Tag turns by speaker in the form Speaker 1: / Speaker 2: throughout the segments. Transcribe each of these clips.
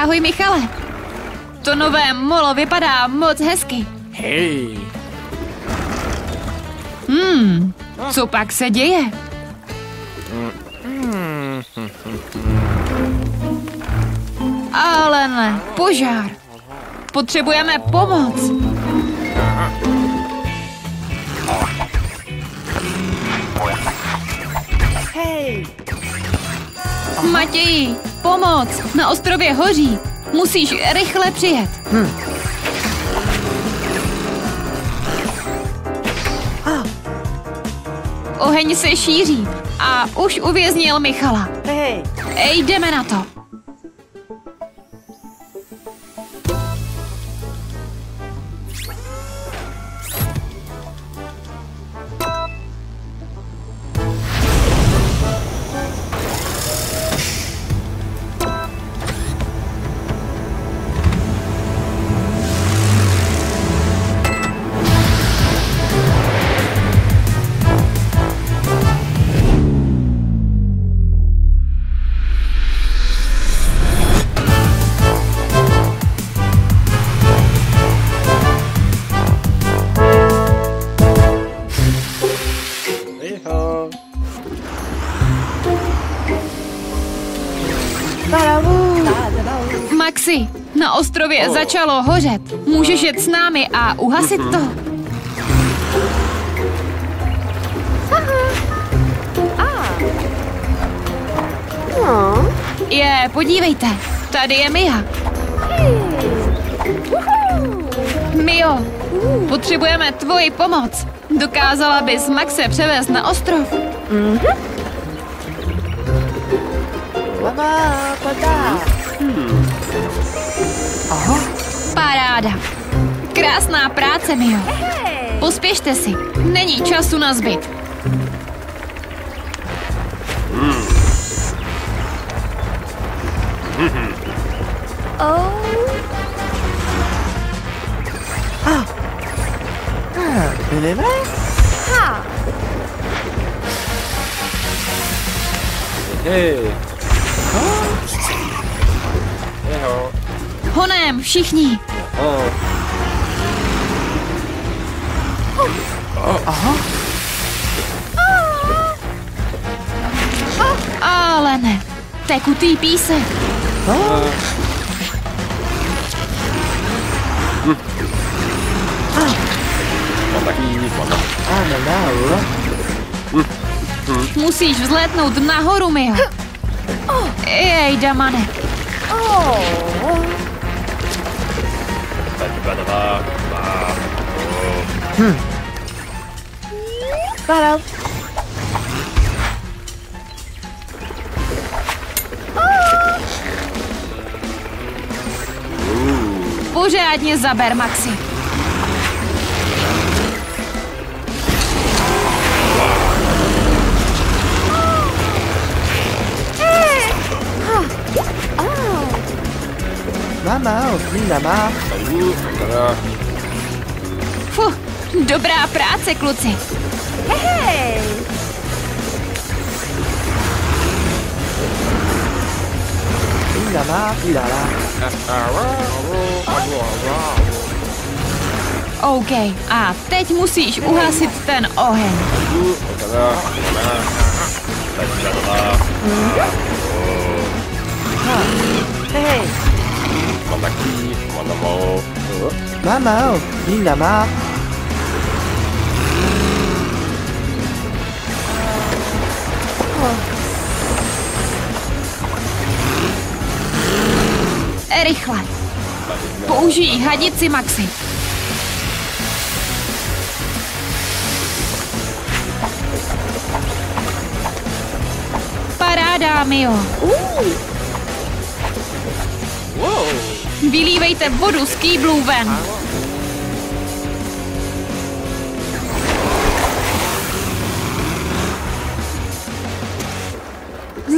Speaker 1: Ahoj, Michale. To nové molo vypadá moc hezky.
Speaker 2: Hej.
Speaker 1: Co pak se děje? Ale ne, požár. Potřebujeme pomoc.
Speaker 2: Hej.
Speaker 1: Matěji, pomoc! Na ostrově hoří. Musíš rychle přijet. Oheň se šíří a už uvěznil Michala.
Speaker 2: Hej.
Speaker 1: Jdeme na to. Maxi, na ostrově začalo hořet. Můžeš jet s námi a uhasit to? Podívejte, tady je Mia. Mio, potřebujeme tvoji pomoc. Dokázala bys Maxe převést na ostrov?
Speaker 2: Mama, padá.
Speaker 1: Paráda. Krásná práce, Mio. Pospěšte si, není času na zbyt.
Speaker 2: Jdeme? Hej. Jeho.
Speaker 1: Honem, všichni. Ale ne, tekutý písek. Musíš vzlétnout nahoru, Mio. Jej, Damane. Pořádně zaber, Maxi.
Speaker 2: Mama, má.
Speaker 1: Fuh, dobrá práce, kluci.
Speaker 3: Hej!
Speaker 2: Má,
Speaker 1: OK, a teď musíš uhasit ten oheň.
Speaker 3: Hej!
Speaker 2: Mama, má.
Speaker 1: Rychle. Použij hadici, Maxi. Paráda, Mio. Vylívejte vodu z kýblů ven.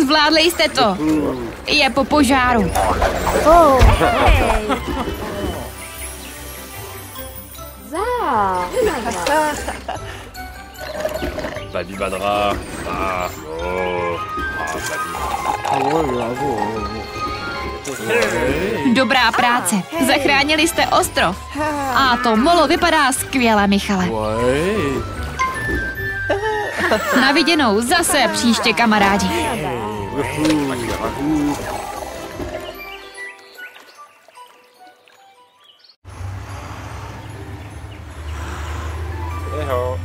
Speaker 1: Zvládli jste to. Je po požáru.
Speaker 3: Hej!
Speaker 4: Babi Badra.
Speaker 1: Dobrá práce. Zachránili jste ostrov. A to molo vypadá skvěle, Michale. Na viděnou zase příště, kamarádi.
Speaker 2: Jeho.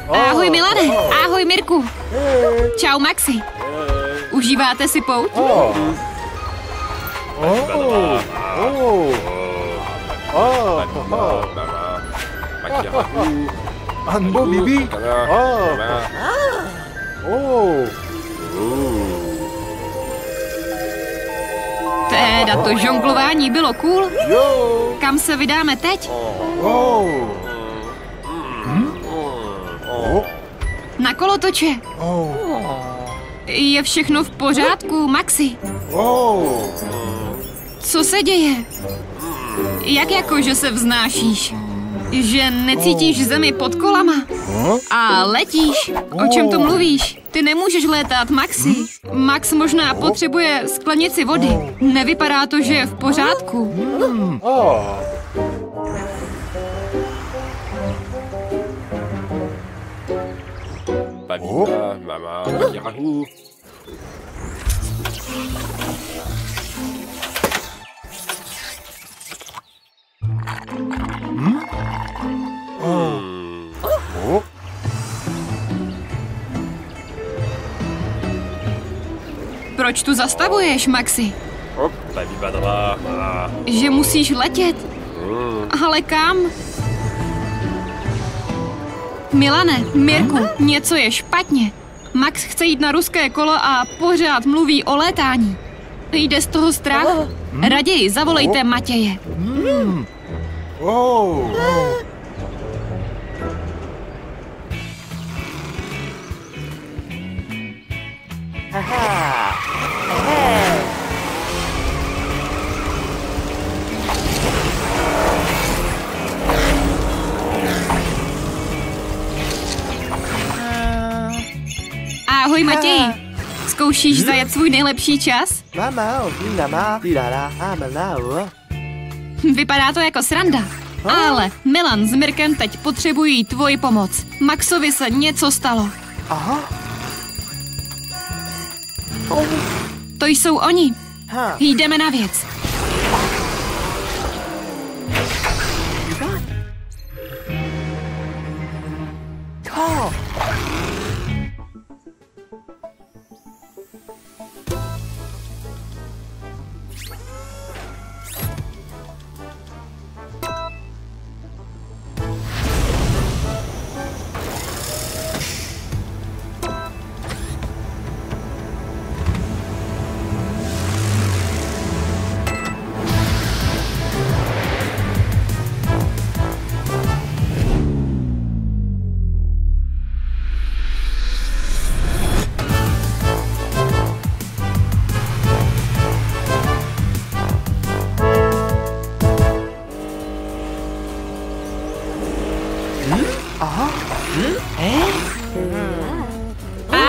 Speaker 1: Ahoj, Milane. Ahoj, Mirku. Čau, Maxi. Užíváte si pouť?
Speaker 2: Anbo Bibi.
Speaker 1: Teda to žonglování bylo cool. Kam se vydáme teď? Na kolotoče. Je všechno v pořádku, Maxi? Co se děje? Jak jako, že se vznášíš? Že necítíš zemi pod kolama? A letíš? O čem to mluvíš? Ty nemůžeš létat, Maxi. Max možná potřebuje sklenici vody. Nevypadá to, že je v pořádku.
Speaker 4: Babina, mama, Yahoo.
Speaker 1: Proč tu zastavuješ, Maxi?
Speaker 4: Babibadra.
Speaker 1: Že musíš letět? Ale kam? Milane, Mirku, něco je špatně. Max chce jít na ruské kolo a pořád mluví o létání. Jde z toho strach? Raději zavolejte Matěje. Ahoj, Matěji. Zkoušíš zajet svůj nejlepší čas? Vypadá to jako sranda. Ale Milan s Mirkem teď potřebují tvoji pomoc. Maxovi se něco stalo. To jsou oni. Jdeme na věc.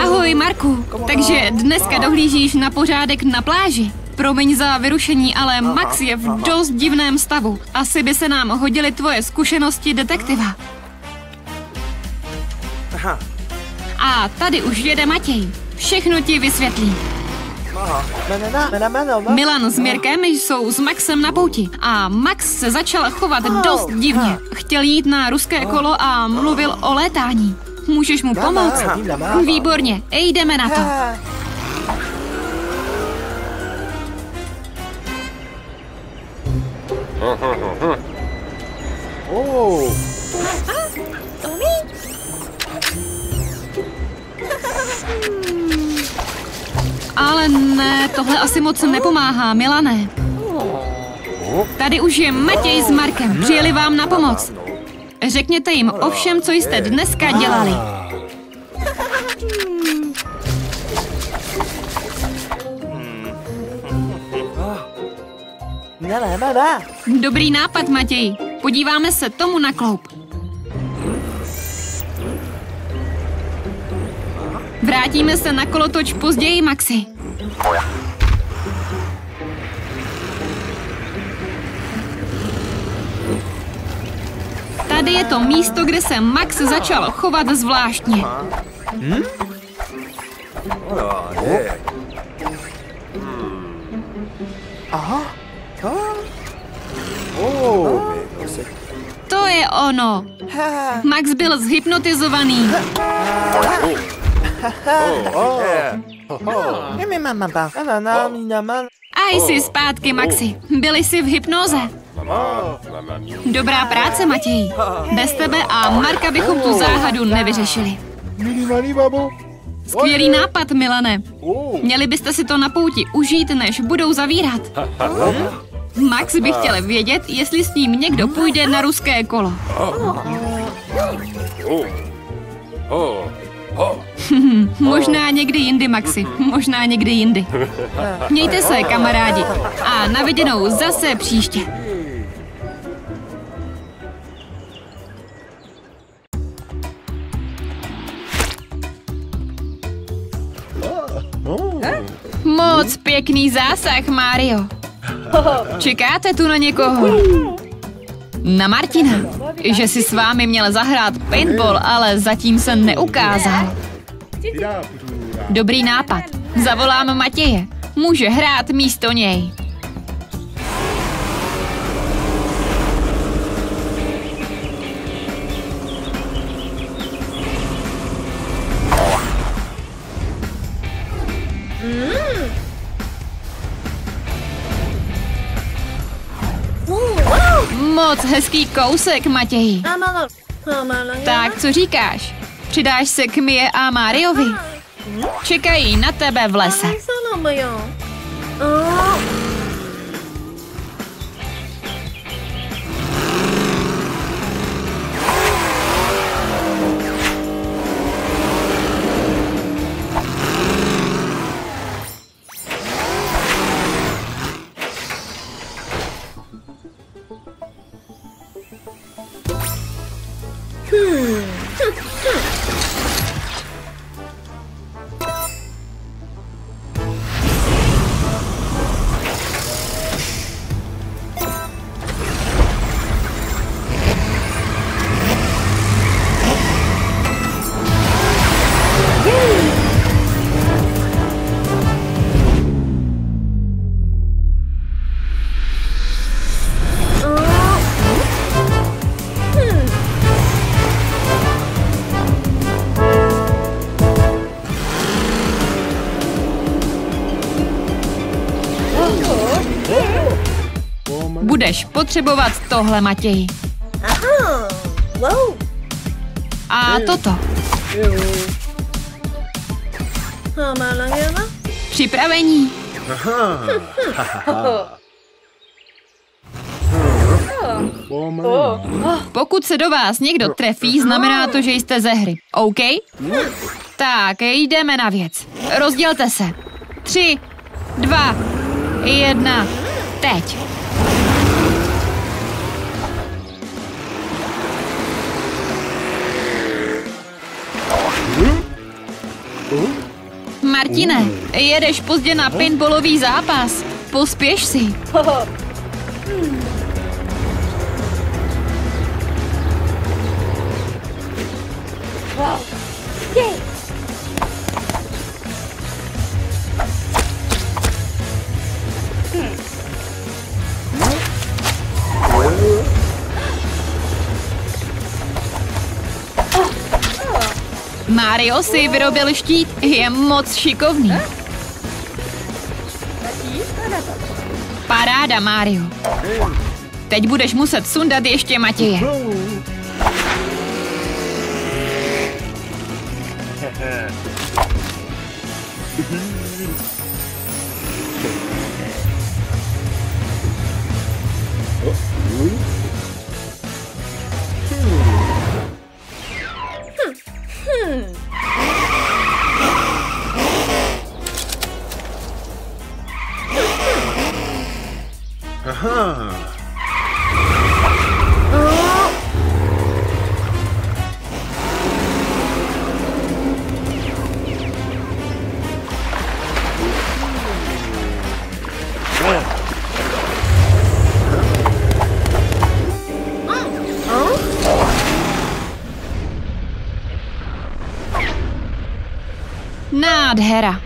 Speaker 1: Ahoj, Marku. Takže dneska dohlížíš na pořádek na pláži. Promiň za vyrušení, ale Max je v dost divném stavu. Asi by se nám hodily tvoje zkušenosti detektiva. A tady už jede Matěj. Všechno ti vysvětlí. Milan s Mirkem jsou s Maxem na pouti a Max se začal chovat dost divně. Chtěl jít na ruské kolo a mluvil o létání. Můžeš mu pomoct? Výborně, jdeme na to. Ale ne, tohle asi moc nepomáhá, Milane. Tady už je Matěj s Markem, přijeli vám na pomoc. Řekněte jim o všem, co jste dneska dělali. Dobrý nápad, Matěj. Podíváme se tomu na kloup. Vrátíme se na kolotoč později, Maxi. Tady je to místo, kde se Max začal chovat zvláštně. To je ono. Max byl zhypnotizovaný. A jsi zpátky, Maxi. Byli jsi v hypnoze. Dobrá práce, Matěj. Bez tebe a Marka bychom tu záhadu nevyřešili.
Speaker 2: Minimální, babo.
Speaker 1: Skvělý nápad, Milane. Měli byste si to na pouti užít, než budou zavírat. Max by chtěl vědět, jestli s ním někdo půjde na ruské kolo. Možná někdy jindy, Maxi. Možná někdy jindy. Mějte se, kamarádi. A na viděnou zase příště. Moc pěkný zásah, Mario. Čekáte tu na někoho? Na Martina, že si s vámi měl zahrát paintball, ale zatím se neukázal. Dobrý nápad. Zavolám Matěje. Může hrát místo něj. Moc hezký kousek, Matěji. Tak, co říkáš? Přidáš se k Mie a Mariovi? Čekají na tebe v lese. Budeš potřebovat tohle, Matěj. A toto. Připravení. Pokud se do vás někdo trefí, znamená to, že jste ze hry. OK? Tak, jdeme na věc. Rozdělte se. 3, 2, 1, teď. Martine, jedeš pozdě na paintballový zápas. Pospěš si. Mario si vyrobil štít, je moc šikovný. Paráda, Mario. Teď budeš muset sundat ještě Matěje. nádhera.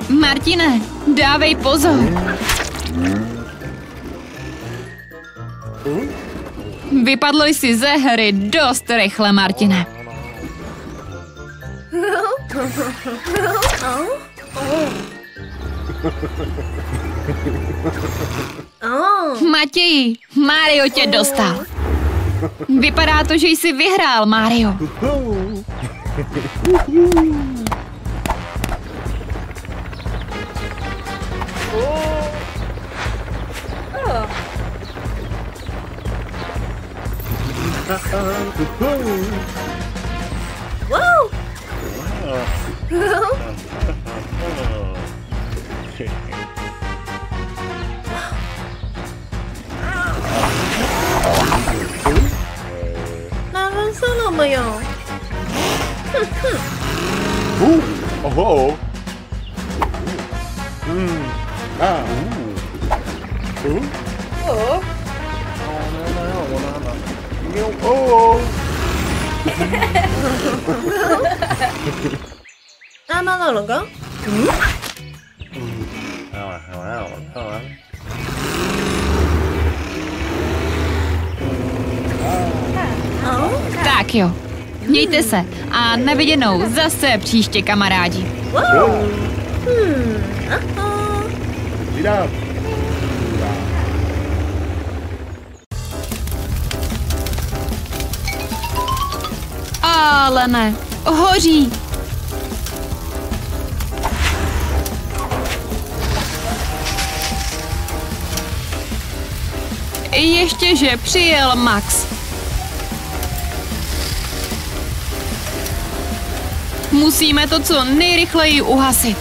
Speaker 1: Martine, dávej pozor. Vypadl jsi ze hry dost rychle, Martine. Matěji, Mario tě dostal. Vypadá to, že jsi vyhrál, Mario. Tak jo, mějte se a na viděnou zase příště, kamarádi. Ale ne, hoří. Ještě, že přijel Max. Musíme to co nejrychleji uhasit.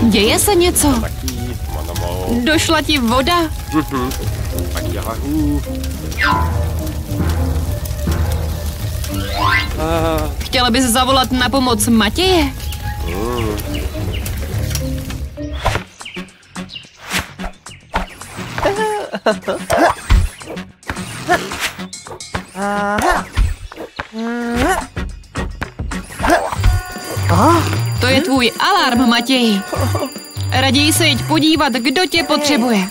Speaker 1: Děje se něco? Došla ti voda? Chtěla bys zavolat na pomoc Matěje? To je tvůj alarm, Matěji. Raději se jď podívat, kdo tě potřebuje.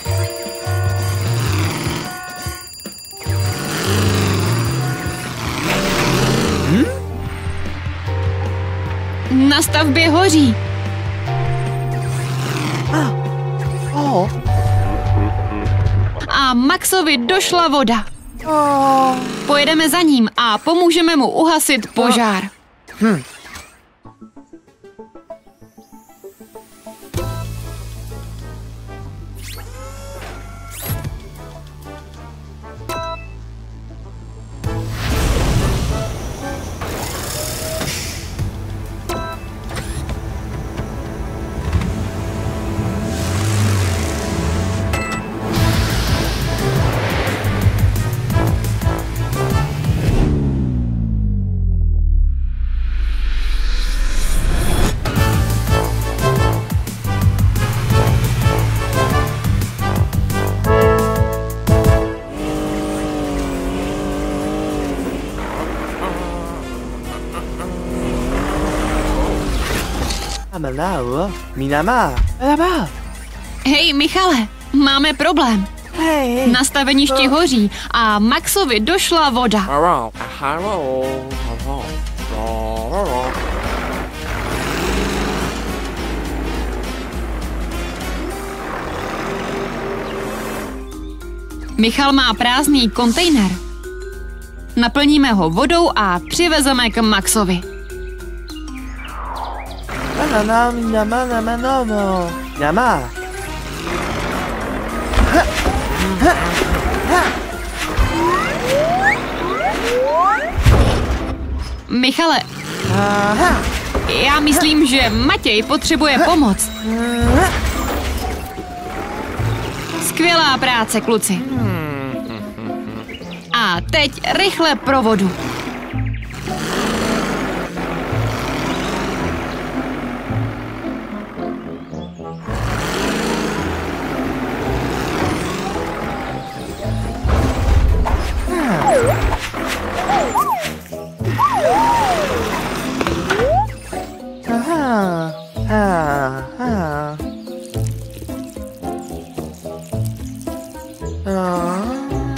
Speaker 1: Na stavbě hoří. A Maxovi došla voda. Pojedeme za ním a pomůžeme mu uhasit požár. Hej, Michale, máme problém. Na staveništi hoří a Maxovi došla voda. Michal má prázdný kontejner. Naplníme ho vodou a přivezeme k Maxovi.
Speaker 3: Banana, nama, nama, nomo. Nama.
Speaker 1: Michale, já myslím, že Matěj potřebuje pomoc. Skvělá práce, kluci. A teď rychle pro vodu.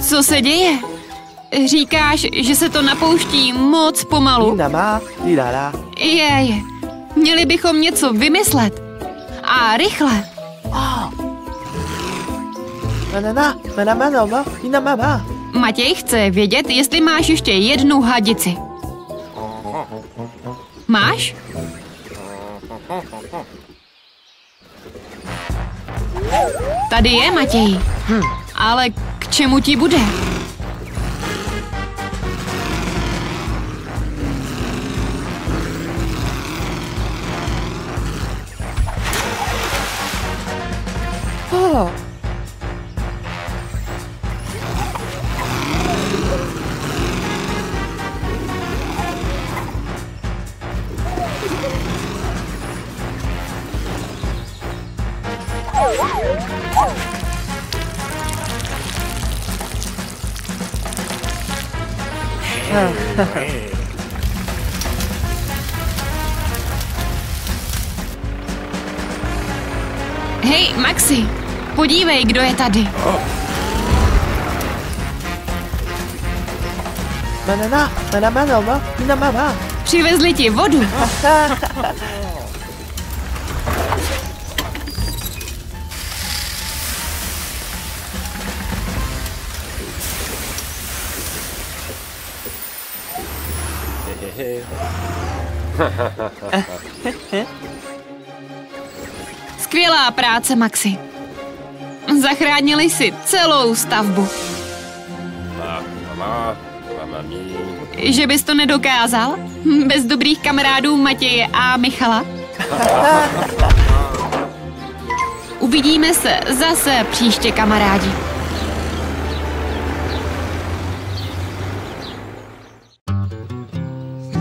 Speaker 1: Co se děje? Říkáš, že se to napouští moc pomalu? Jej, měli bychom něco vymyslet. A rychle. Matěj chce vědět, jestli máš ještě jednu hadici. Máš? Tady je, Matěj. Ale k čemu ti bude? Hej, Maxi, podívej, kdo je tady. Přivezli ti vodu. Skvělá práce, Maxi. Zachránili si celou stavbu.
Speaker 4: Mama, mí.
Speaker 1: Že bys to nedokázal? Bez dobrých kamarádů Matěje a Michala? Uvidíme se zase příště, kamarádi.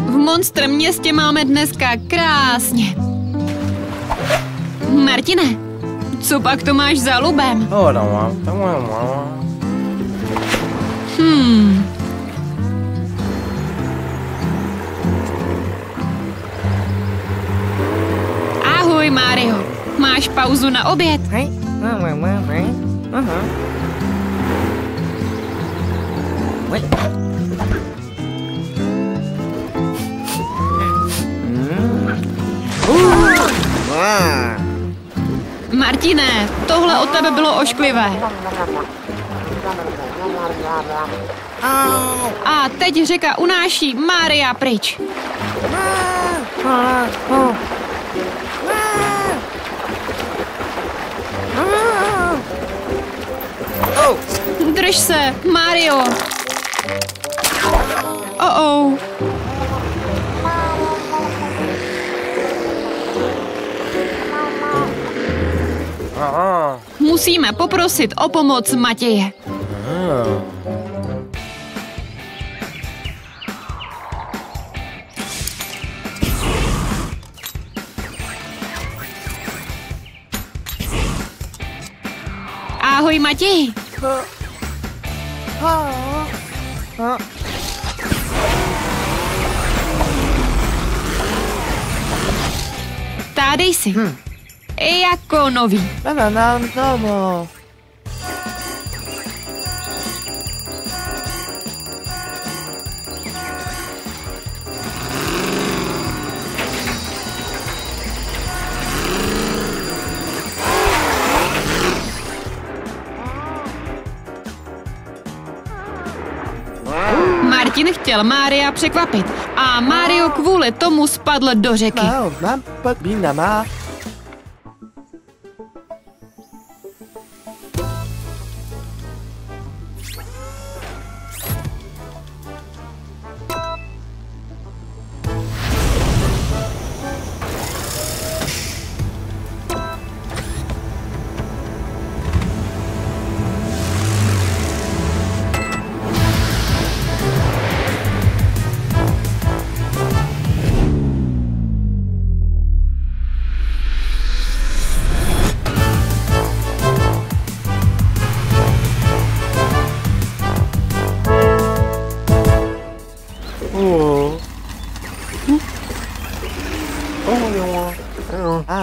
Speaker 1: V Monster městě máme dneska krásně. Martine, co pak to máš za lubem? Ahoj, Mario. Máš pauzu na oběd? Martine, tohle od tebe bylo ošklivé. A teď řeka unáší Mária pryč. Drž se, Mario. Oh. Musíme poprosit o pomoc Matěje. Ahoj, Matěj. Tady jsi. Jako nový. Martin chtěl Mária překvapit a Mario kvůli tomu spadl do řeky.
Speaker 3: Mau, mam, babi nama.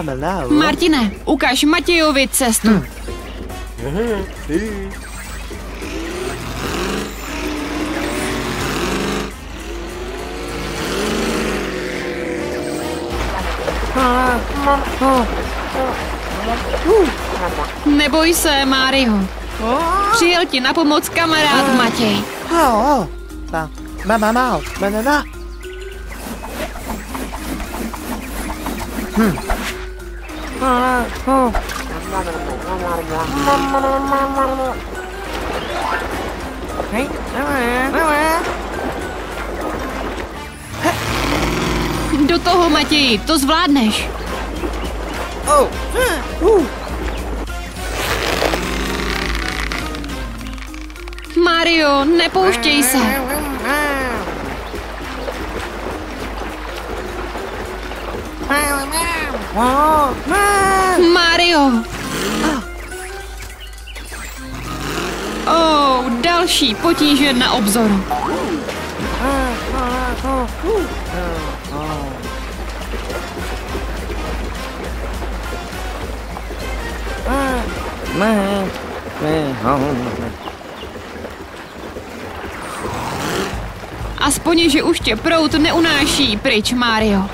Speaker 3: Manao.
Speaker 1: Martine, ukaž Matějovi cestu. Neboj se, Mario. Přijel ti na pomoc kamarád Matěj.
Speaker 3: Mau, manana.
Speaker 1: Do toho, Matěji, to zvládneš. Mario, nepouštěj se. Mario! Další potíže na obzoru. Aspoň, že už tě proud neunáší pryč, Mario.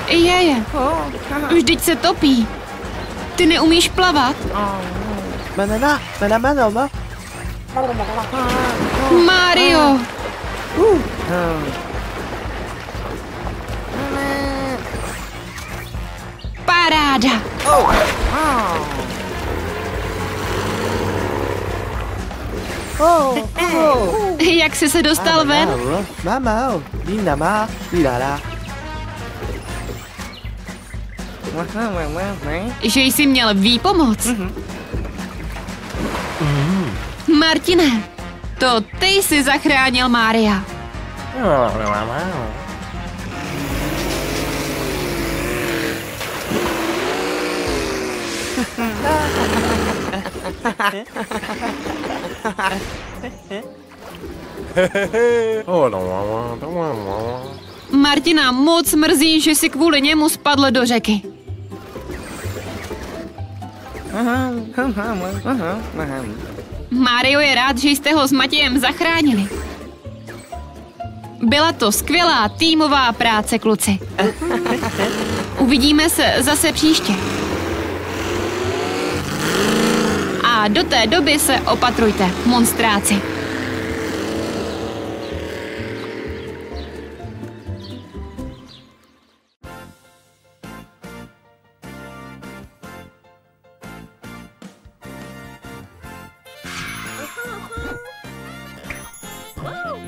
Speaker 1: Jeje, vždyť se topí. Ty neumíš plavat? Mario! Paráda! Jak jsi se dostal ven?
Speaker 3: Mamau, binama, bilala.
Speaker 1: Že jsi měl výpomoc. Martine, to ty jsi zachránil Mária. Martina moc mrzí, že si kvůli němu spadl do řeky. Mario je rád, že jste ho s Matějem zachránili. Byla to skvělá týmová práce, kluci. Uvidíme se zase příště. A do té doby se opatrujte, monstráci.
Speaker 5: Woo!